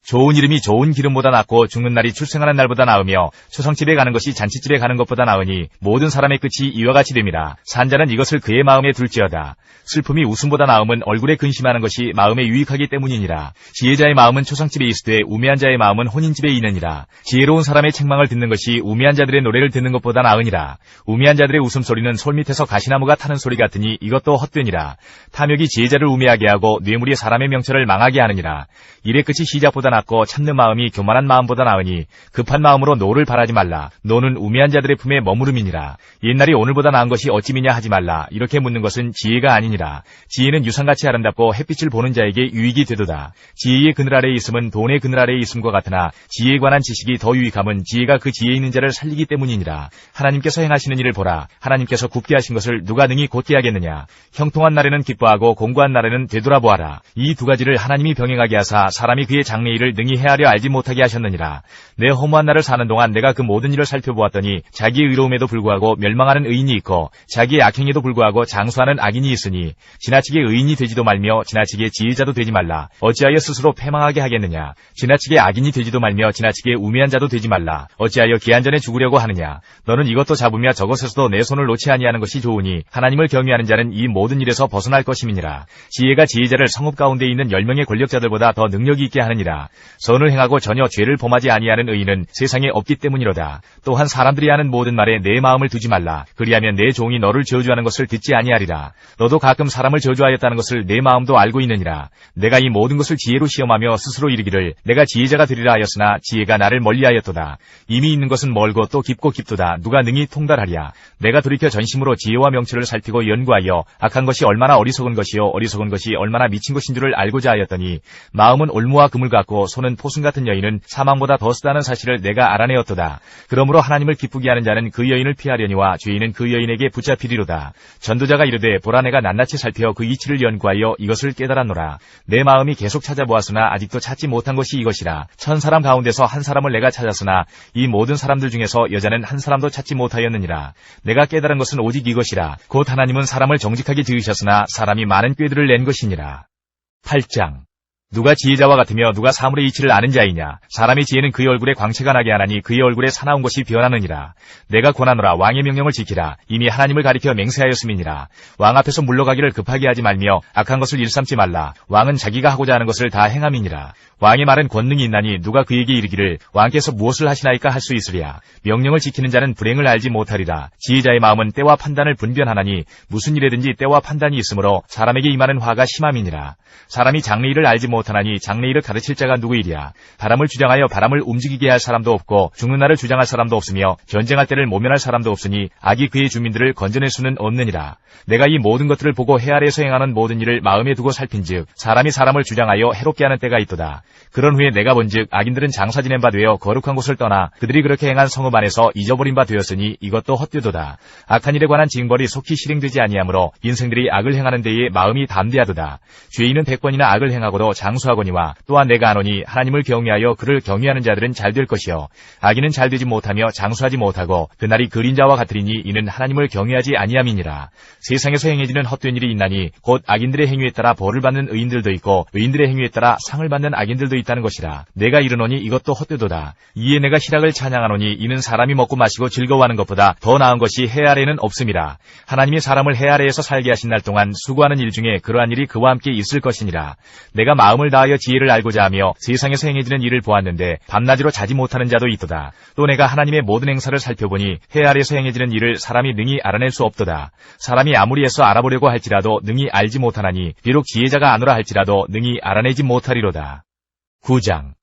좋은 이름이 좋은 기름보다 낫고 죽는 날이 출생하는 날보다 나으며 초상집에 가는 것이 잔치집에 가는 것보다 나으니 모든 사람의 끝이 이와 같이 됨이라. 산자는 이것을 그의 마음에 둘지어다. 슬픔이 웃음보다 나음은 얼굴에 근심하는 것이 마음에 유익하기 때문이니라. 지혜자의 마음은 초상집에 있으되 우매한 자의 마음은 혼인집에 있느니라. 지혜로운 사람의 책망을 듣는 것이 우매한 자들의 노래를 듣는 것보다 나으니라. 우매한 자들의 웃음소리는 솔밑에서 가시나무가 타는 소리 같으니 이것도 헛되니라. 탐욕이 지혜자를 우매하게 하고 뇌물이 사람의 명철을 망하게 하느니라. 일의 끝이 시작보다 낫고 참는 마음이 교만한 마음보다 나으니 급한 마음으로 노를 바라지 말라. 노는 우매한 자들의 품에 머무름이니라. 옛날이 오늘보다 나은 것이 어찌미냐 하지 말라. 이렇게 묻는 것은 지혜가 아니니라. 지혜는 유상같이 아름답고 햇빛을 보는 자에게 유익이 되도다. 지혜의 그늘 아래에 있음은 돈의 그늘 아래에 있음과 같으나 지혜에 관한 지식이 더 유익함은 지혜가 그 지혜에 있는 자를 살리기 때문이니라. 하나님께서 행하시는 일을 보라. 하나님께서 굽게 하신 것을 누가 능히 곧게 하겠느냐. 형통한 날에는 기뻐하고 공고한 날에는 되돌아보아라. 이 두 가지를 하나님이 병행하게 하사 사람이 그의 장래 일을 능히 헤아려 알지 못하게 하셨느니라. 내 허무한 날을 사는 동안 내가 그 모든 일을 살펴보았더니 자기의 의로움에도 불구하고 멸망하는 의인이 있고 자기의 악행에도 불구하고 장수하는 악인이 있으니 지나치게 의인이 되지도 말며 지나치게 지혜자도 되지 말라. 어찌하여 스스로 패망하게 하겠느냐. 지나치게 악인이 되지도 말며 지나치게 우매한 자도 되지 말라. 어찌하여 기한 전에 죽으려고 하느냐. 너는 이것도 잡으며 저것에서도 내 손을 놓지 아니하는 것이 좋으니 하나님을 경외하는 자는 이 모든 일에서 벗어날 것임이니라. 지혜가 지혜자를 성읍 가운데 있는 10명의 권력자들보다 더 능력이 있게 하느니라. 선을 행하고 전혀 죄를 범하지 아니하는 의인은 세상에 없기 때문이로다. 또한 사람들이 하는 모든 말에 내 마음을 두지 말라. 그리하면 내 종이 너를 저주하는 것을 듣지 아니하리라. 너도 가끔 사람을 저주하였다는 것을 내 마음도 알고 있느니라. 내가 이 모든 것을 지혜로 시험하며 스스로 이르기를 내가 지혜자가 되리라 하였으나 지혜가 나를 멀리하였도다. 이미 있는 것은 멀고 또 깊고 깊도다. 누가 능히 통달하랴. 내가 돌이켜 전심으로 지혜와 명철을 살피고 연구하여 악한 것이 얼마나 어리석은 것이요 어리석은 것이 얼마나 미친 것인 줄을 알고자 하였더니 마음은 올무와 금을 같고 많고 손은 포순 같은 여인은 사망보다 더 쓰다는 사실을 내가 알아내었도다. 그러므로 하나님을 기쁘게 하는 자는 그 여인을 피하려니와 죄인은 그 여인에게 붙잡히리로다. 전도자가 이르되 보라 내가 낱낱이 살펴 그 이치를 연구하여 이것을 깨달았노라. 내 마음이 계속 찾아보았으나 아직도 찾지 못한 것이 이것이라. 1000사람 가운데서 한 사람을 내가 찾았으나 이 모든 사람들 중에서 여자는 한 사람도 찾지 못하였느니라. 내가 깨달은 것은 오직 이것이라. 곧 하나님은 사람을 정직하게 지으셨으나 사람이 많은 꾀들을 낸 것이니라. 8장. 누가 지혜자와 같으며 누가 사물의 이치를 아는 자이냐. 사람의 지혜는 그의 얼굴에 광채가 나게 하나니 그의 얼굴에 사나운 것이 변하느니라. 내가 권하노라. 왕의 명령을 지키라. 이미 하나님을 가리켜 맹세하였음이니라. 왕 앞에서 물러가기를 급하게 하지 말며 악한 것을 일삼지 말라. 왕은 자기가 하고자 하는 것을 다 행함이니라. 왕의 말은 권능이 있나니 누가 그에게 이르기를 왕께서 무엇을 하시나이까 할 수 있으랴. 명령을 지키는 자는 불행을 알지 못하리라. 지혜자의 마음은 때와 판단을 분별하나니 무슨 일에든지 때와 판단이 있으므로 사람에게 임하는 화가 심함이니라. 사람이 장래일을 알지 못하나니 장래일을 가르칠 자가 누구이랴. 바람을 주장하여 바람을 움직이게 할 사람도 없고 죽는 날을 주장할 사람도 없으며 전쟁할 때를 모면할 사람도 없으니 악이 그의 주민들을 건져낼 수는 없느니라. 내가 이 모든 것들을 보고 해 아래에서 행하는 모든 일을 마음에 두고 살핀즉 사람이 사람을 주장하여 해롭게 하는 때가 있도다. 그런 후에 내가 본즉 악인들은 장사 지낸 바 되어 거룩한 곳을 떠나 그들이 그렇게 행한 성읍 안에서 잊어버린 바 되었으니 이것도 헛되도다. 악한 일에 관한 징벌이 속히 실행되지 아니하므로 인생들이 악을 행하는 데에 마음이 담대하도다. 죄인은 100번이나 악을 행하고도 장수하거니와 또한 내가 아노니 하나님을 경외하여 그를 경외하는 자들은 잘 될 것이요 악인은 잘 되지 못하며 장수하지 못하고 그날이 그림자와 같으리니 이는 하나님을 경외하지 아니함이니라. 세상에서 행해지는 헛된 일이 있나니 곧 악인들의 행위에 따라 벌을 받는 의인들도 있고 의인들의 행위에 따라 상을 받는 악인들도 있다는 것이라. 내가 이르노니 이것도 헛되도다. 이에 내가 희락을 찬양하노니 이는 사람이 먹고 마시고 즐거워하는 것보다 더 나은 것이 해 아래에는 없음이라. 하나님이 사람을 해 아래에서 살게 하신 날 동안 수고하는 일 중에 그러한 일이 그와 함께 있을 것이니라. 내가 마음을 다하여 지혜를 알고자 하며 세상에서 행해지는 일을 보았는데 밤낮으로 자지 못하는 자도 있도다. 또 내가 하나님의 모든 행사를 살펴보니 해 아래에서 행해지는 일을 사람이 능히 알아낼 수 없도다. 사람이 아무리 애써 알아보려고 할지라도 능히 알지 못하나니 비록 지혜자가 아노라 할지라도 능히 알아내지 못하리로다. 9장.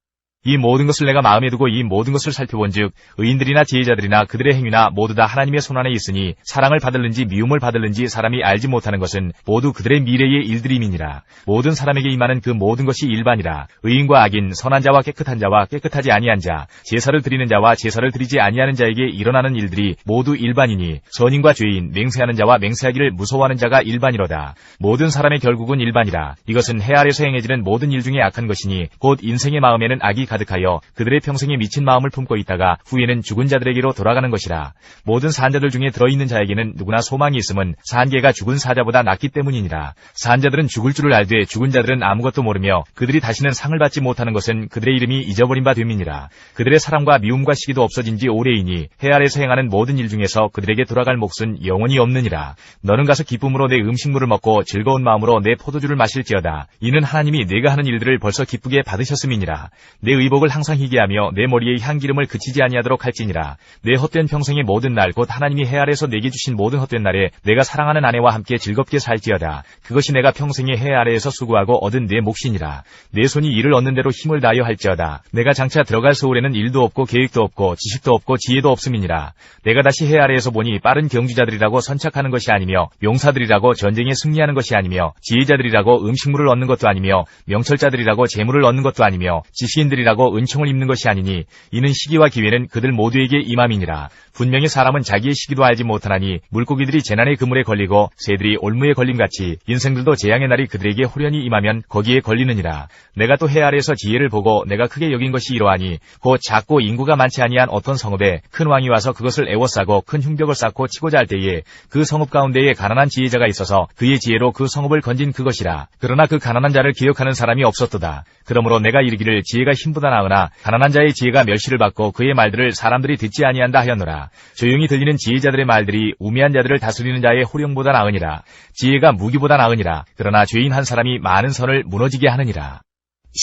이 모든 것을 내가 마음에 두고 이 모든 것을 살펴본즉 의인들이나 지혜자들이나 그들의 행위나 모두 다 하나님의 손안에 있으니 사랑을 받을는지 미움을 받을는지 사람이 알지 못하는 것은 모두 그들의 미래의 일들임이니라. 모든 사람에게 임하는 그 모든 것이 일반이라. 의인과 악인, 선한 자와 깨끗한 자와 깨끗하지 아니한 자, 제사를 드리는 자와 제사를 드리지 아니하는 자에게 일어나는 일들이 모두 일반이니 선인과 죄인, 맹세하는 자와 맹세하기를 무서워하는 자가 일반이로다. 모든 사람의 결국은 일반이라. 이것은 해 아래에서 행해지는 모든 일 중에 악한 것이니 곧 인생의 마음에는 악이 가득하여 그들의 평생에 미친 마음을 품고 있다가 후에는 죽은 자들에게로 돌아가는 것이라. 모든 산자들 중에 들어있는 자에게는 누구나 소망이 있음은 산개가 죽은 사자보다 낫기 때문이니라. 산자들은 죽을 줄을 알되 죽은 자들은 아무것도 모르며 그들이 다시는 상을 받지 못하는 것은 그들의 이름이 잊어버린 바 됨이니라. 그들의 사랑과 미움과 시기도 없어진 지 오래이니 해 아래에서 행하는 모든 일 중에서 그들에게 돌아갈 몫은 영원히 없느니라. 너는 가서 기쁨으로 내 음식물을 먹고 즐거운 마음으로 내 포도주를 마실지어다. 이는 하나님이 내가 하는 일들을 벌써 기쁘게 받으셨음이니라. 내 의복을 항상 희게 하며 내 머리에 향기름을 그치지 아니하도록 할지니라. 내 헛된 평생의 모든 날 곧 하나님이 해 아래에서 내게 주신 모든 헛된 날에 내가 사랑하는 아내와 함께 즐겁게 살지어다. 그것이 내가 평생에 해 아래에서 수고하고 얻은 내 몫이니라. 내 손이 일을 얻는 대로 힘을 다하여 할지어다. 내가 장차 들어갈 서울에는 일도 없고 계획도 없고 지식도 없고 지혜도 없음이니라. 내가 다시 해 아래에서 보니 빠른 경주자들이라고 선착하는 것이 아니며 용사들이라고 전쟁에 승리하는 것이 아니며 지혜자들이라고 음식물을 얻는 것도 아니며 명철자들이라고 재물을 얻는 것도 아니며 지식인들이라고 은총을 입는 것이 아니니 이는 시기와 기회는 그들 모두에게 임함이니라. 분명히 사람은 자기의 시기도 알지 못하나니 물고기들이 재난의 그물에 걸리고 새들이 올무에 걸림같이 인생들도 재앙의 날이 그들에게 호련히 임하면 거기에 걸리느니라. 내가 또 해 아래에서 지혜를 보고 내가 크게 여긴 것이 이러하니 곧 작고 인구가 많지 아니한 어떤 성읍에 큰 왕이 와서 그것을 애워싸고 큰 흉벽을 쌓고 치고자 할 때에 그 성읍 가운데에 가난한 지혜자가 있어서 그의 지혜로 그 성읍을 건진 그것이라. 그러나 그 가난한 자를 기억하는 사람이 없었도다. 그러므로 내가 이르기를 지혜가 힘보다 나으나 가난한 자의 지혜가 멸시를 받고 그의 말들을 사람들이 듣지 아니한다 하였노라. 조용히 들리는 지혜자들의 말들이 우매한 자들을 다스리는 자의 호령보다 나으니라. 지혜가 무기보다 나으니라. 그러나 죄인 한 사람이 많은 선을 무너지게 하느니라.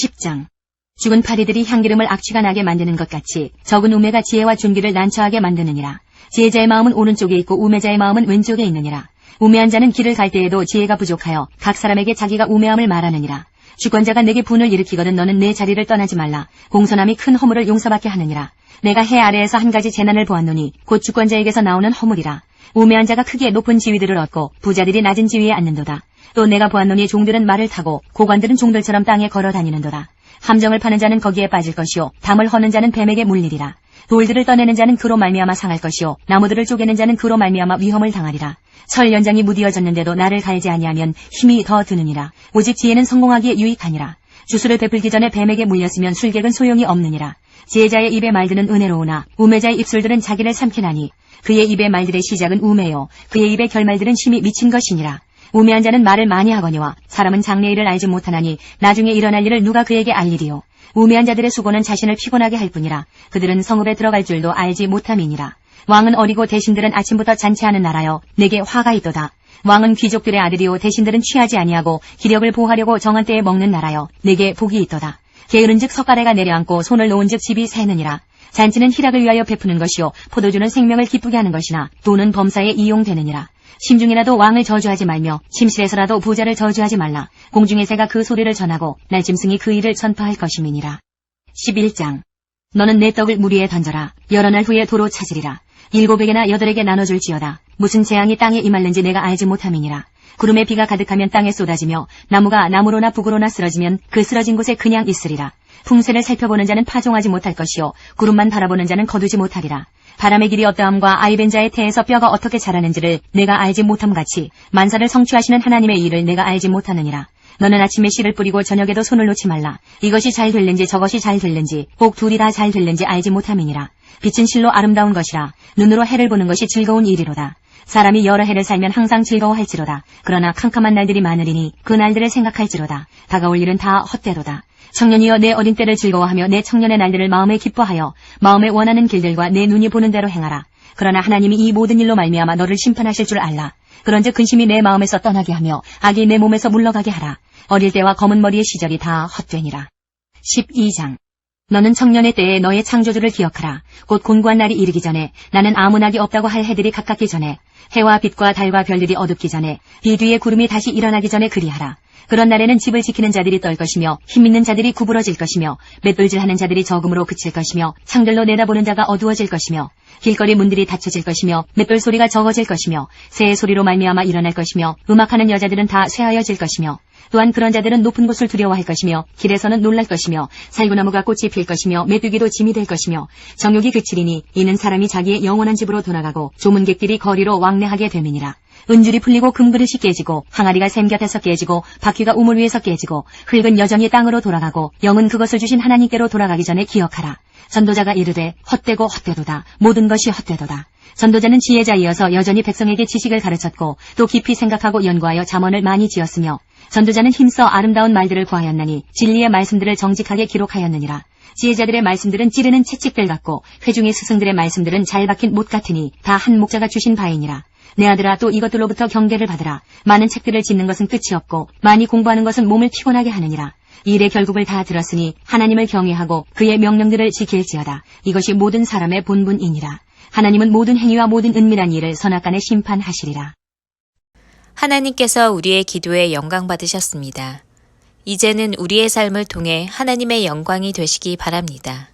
10장. 죽은 파리들이 향기름을 악취가 나게 만드는 것 같이 적은 우매가 지혜와 존귀를 난처하게 만드느니라. 지혜자의 마음은 오른쪽에 있고 우매자의 마음은 왼쪽에 있느니라. 우매한 자는 길을 갈 때에도 지혜가 부족하여 각 사람에게 자기가 우매함을 말하느니라. 주권자가 내게 분을 일으키거든 너는 내 자리를 떠나지 말라. 공손함이 큰 허물을 용서받게 하느니라. 내가 해 아래에서 한 가지 재난을 보았노니 곧 주권자에게서 나오는 허물이라. 우매한 자가 크게 높은 지위들을 얻고 부자들이 낮은 지위에 앉는도다. 또 내가 보았노니 종들은 말을 타고 고관들은 종들처럼 땅에 걸어 다니는도다. 함정을 파는 자는 거기에 빠질 것이요 담을 허는 자는 뱀에게 물리리라. 돌들을 떠내는 자는 그로 말미암아 상할 것이요 나무들을 쪼개는 자는 그로 말미암아 위험을 당하리라. 철 연장이 무디어졌는데도 나를 갈지 아니하면 힘이 더 드느니라. 오직 지혜는 성공하기에 유익하니라. 주술을 베풀기 전에 뱀에게 물렸으면 술객은 소용이 없느니라. 지혜자의 입의 말들은 은혜로우나 우매자의 입술들은 자기를 삼키나니 그의 입의 말들의 시작은 우매요 그의 입의 결말들은 심히 미친 것이니라. 우매한 자는 말을 많이 하거니와 사람은 장래일을 알지 못하나니 나중에 일어날 일을 누가 그에게 알리리요. 우매한 자들의 수고는 자신을 피곤하게 할 뿐이라. 그들은 성읍에 들어갈 줄도 알지 못함이니라. 왕은 어리고 대신들은 아침부터 잔치하는 나라여 내게 화가 있도다. 왕은 귀족들의 아들이요 대신들은 취하지 아니하고 기력을 보호하려고 정한 때에 먹는 나라여 내게 복이 있도다. 게으른즉 석가래가 내려앉고 손을 놓은즉 집이 새느니라. 잔치는 희락을 위하여 베푸는 것이요 포도주는 생명을 기쁘게 하는 것이나 돈은 범사에 이용되느니라. 심중이라도 왕을 저주하지 말며 침실에서라도 부자를 저주하지 말라. 공중의 새가 그 소리를 전하고 날짐승이 그 일을 전파할 것임이니라. 11장 너는 내 떡을 물 위에 던져라. 여러 날 후에 도로 찾으리라. 7에게나 8에게 나눠줄지어다. 무슨 재앙이 땅에 임할는지 내가 알지 못함이니라. 구름에 비가 가득하면 땅에 쏟아지며 나무가 나무로나 북으로나 쓰러지면 그 쓰러진 곳에 그냥 있으리라. 풍세를 살펴보는 자는 파종하지 못할 것이요 구름만 바라보는 자는 거두지 못하리라. 바람의 길이 어떠함과 아이벤자의 태에서 뼈가 어떻게 자라는지를 내가 알지 못함같이 만사를 성취하시는 하나님의 일을 내가 알지 못하느니라. 너는 아침에 씨를 뿌리고 저녁에도 손을 놓지 말라. 이것이 잘 될는지 저것이 잘 될는지 꼭 둘이 다 잘 될는지 알지 못함이니라. 빛은 실로 아름다운 것이라. 눈으로 해를 보는 것이 즐거운 일이로다. 사람이 여러 해를 살면 항상 즐거워할지로다. 그러나 캄캄한 날들이 많으리니 그 날들을 생각할지로다. 다가올 일은 다 헛되로다. 청년이여 내 어린 때를 즐거워하며 내 청년의 날들을 마음에 기뻐하여 마음에 원하는 길들과 내 눈이 보는 대로 행하라. 그러나 하나님이 이 모든 일로 말미암아 너를 심판하실 줄 알라. 그런즉 근심이 내 마음에서 떠나게 하며 악이 내 몸에서 물러가게 하라. 어릴 때와 검은 머리의 시절이 다 헛되니라. 12장 너는 청년의 때에 너의 창조주를 기억하라. 곧 곤고한 날이 이르기 전에 나는 아무 낙이 없다고 할 해들이 가깝기 전에 해와 빛과 달과 별들이 어둡기 전에 비 뒤에 구름이 다시 일어나기 전에 그리하라. 그런 날에는 집을 지키는 자들이 떨 것이며 힘있는 자들이 구부러질 것이며 맷돌질하는 자들이 적음으로 그칠 것이며 창들로 내다보는 자가 어두워질 것이며 길거리 문들이 닫혀질 것이며 맷돌 소리가 적어질 것이며 새의 소리로 말미암아 일어날 것이며 음악하는 여자들은 다 쇠하여질 것이며 또한 그런 자들은 높은 곳을 두려워할 것이며 길에서는 놀랄 것이며 살구나무가 꽃이 필 것이며 메뚜기도 짐이 될 것이며 정욕이 그치리니 이는 사람이 자기의 영원한 집으로 돌아가고 조문객들이 거리로 왕래하게 됨이니라. 은줄이 풀리고 금그릇이 깨지고 항아리가 샘 곁에서 깨지고 바퀴가 우물 위에서 깨지고 흙은 여전히 땅으로 돌아가고 영은 그것을 주신 하나님께로 돌아가기 전에 기억하라. 전도자가 이르되 헛되고 헛되도다. 모든 것이 헛되도다. 전도자는 지혜자이어서 여전히 백성에게 지식을 가르쳤고 또 깊이 생각하고 연구하여 잠언을 많이 지었으며 전도자는 힘써 아름다운 말들을 구하였나니 진리의 말씀들을 정직하게 기록하였느니라. 지혜자들의 말씀들은 찌르는 채찍들 같고 회중의 스승들의 말씀들은 잘 박힌 못 같으니 다 한 목자가 주신 바이니라. 내 아들아 또 이것들로부터 경계를 받으라. 많은 책들을 짓는 것은 끝이 없고 많이 공부하는 것은 몸을 피곤하게 하느니라. 일의 결국을 다 들었으니 하나님을 경외하고 그의 명령들을 지킬지어다. 이것이 모든 사람의 본분이니라. 하나님은 모든 행위와 모든 은밀한 일을 선악간에 심판하시리라. 하나님께서 우리의 기도에 영광 받으셨습니다. 이제는 우리의 삶을 통해 하나님의 영광이 되시기 바랍니다.